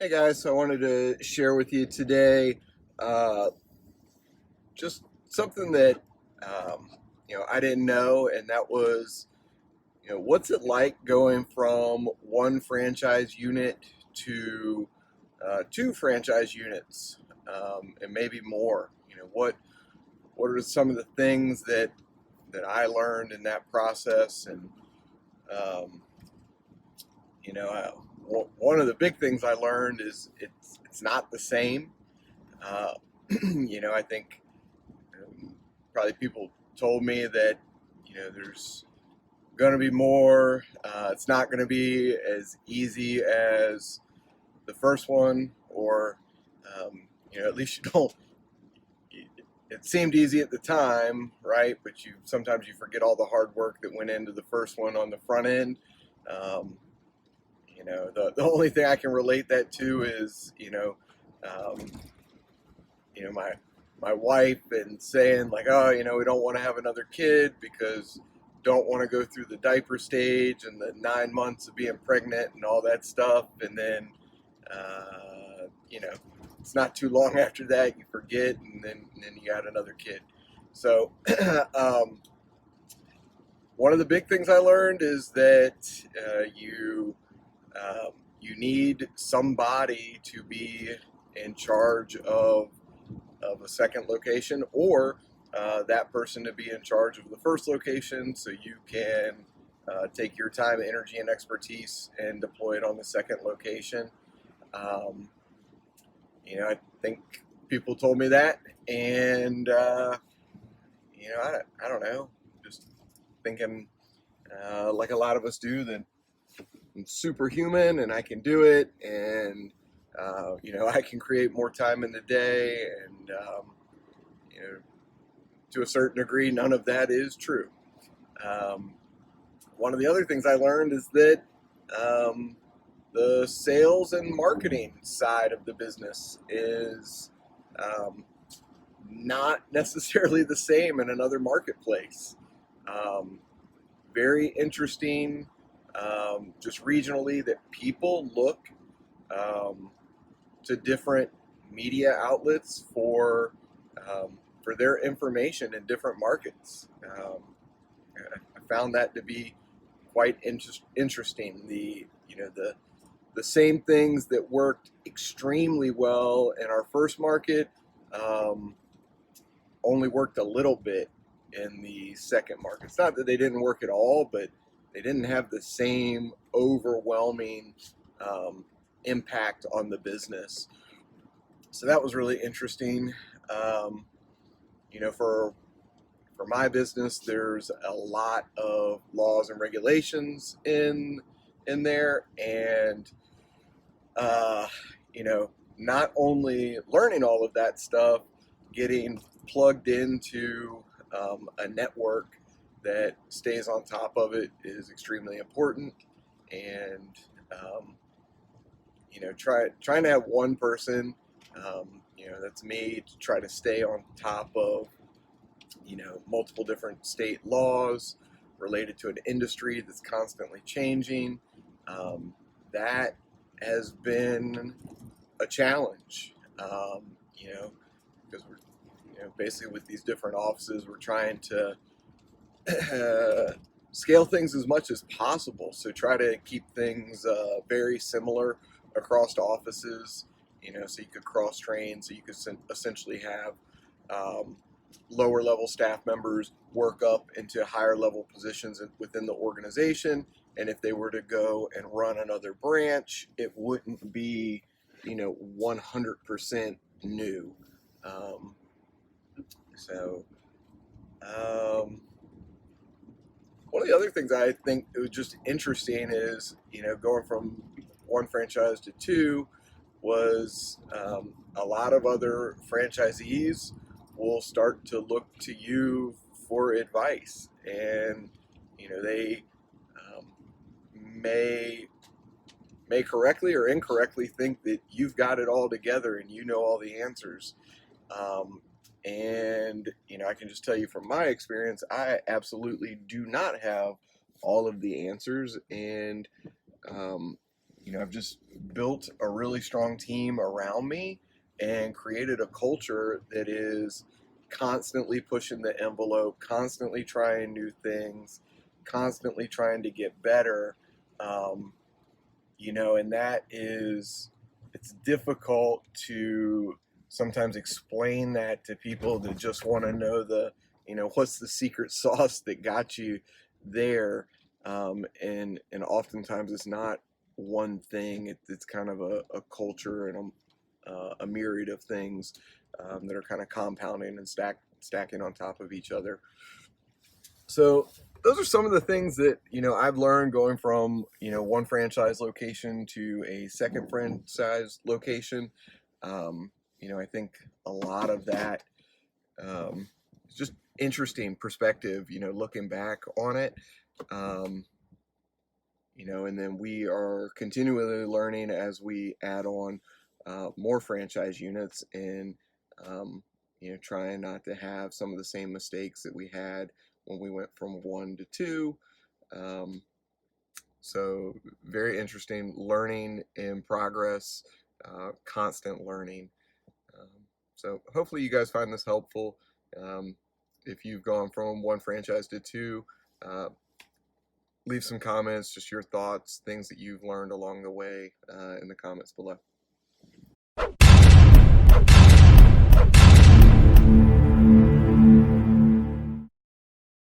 Hey guys, so I wanted to share with you today uh, just something that I didn't know, and that was what's it like going from one franchise unit to two franchise units, and maybe more. What are some of the things that I learned in that process, and um, one of the big things I learned is it's not the same. Uh, I think probably people told me that there's going to be more. It's not going to be as easy as the first one, or at least you don't. It seemed easy at the time, right? But you sometimes you forget all the hard work that went into the first one on the front end. Um, the only thing I can relate that to is um, my wife, and saying like, oh, we don't want to have another kid because don't want to go through the diaper stage and the 9 months of being pregnant and all that stuff, and then it's not too long after that you forget, and then you got another kid. So one of the big things I learned is that you need somebody to be in charge of a second location, or that person to be in charge of the first location, so you can take your time, energy, and expertise and deploy it on the second location. Um, I think people told me that, and I don't know, just thinking like a lot of us do, that I'm superhuman and I can do it, and I can create more time in the day, and you know, to a certain degree, none of that is true. Um, One of the other things I learned is that um, the sales and marketing side of the business is um, not necessarily the same in another marketplace. Um, Very interesting, just regionally, that people look um, to different media outlets for their information in different markets. I found that to be quite interesting. The same things that worked extremely well in our first market um, only worked a little bit in the second market. It's not that they didn't work at all, but they didn't have the same overwhelming um, impact on the business. So that was really interesting. Um, for my business, there's a lot of laws and regulations in there, and uh, you know, not only learning all of that stuff, getting plugged into a network that stays on top of it is extremely important. And trying to have one person, that's me, to try to stay on top of multiple different state laws related to an industry that's constantly changing. That has been a challenge, because we're, basically with these different offices, we're trying to scale things as much as possible. So try to keep things very similar across offices, so you could cross train, so you could essentially have um, lower level staff members work up into higher level positions within the organization. And if they were to go and run another branch, it wouldn't be 100% new. Um, so um, One of the other things I think it was just interesting is, going from one franchise to two, was a lot of other franchisees will start to look to you for advice, and they um, may correctly or incorrectly think that you've got it all together and you know all the answers. Um, and I can just tell you from my experience, I absolutely do not have all of the answers, and I've just built a really strong team around me and created a culture that is constantly pushing the envelope, constantly trying new things, constantly trying to get better. Um, and it's difficult to sometimes explain that to people that just want to know what's the secret sauce that got you there. And oftentimes it's not one thing. It's kind of a culture and a myriad of things that are kind of compounding and stacking on top of each other. So those are some of the things that I've learned going from one franchise location to a second franchise location. I think a lot of that is just interesting perspective. Looking back on it. Um, and then we are continually learning as we add on more franchise units and trying not to have some of the same mistakes that we had when we went from one to two. Um, so very interesting, learning in progress, constant learning. Um, so hopefully you guys find this helpful. Um, if you've gone from one franchise to two, leave some comments, just your thoughts, things that you've learned along the way in the comments below.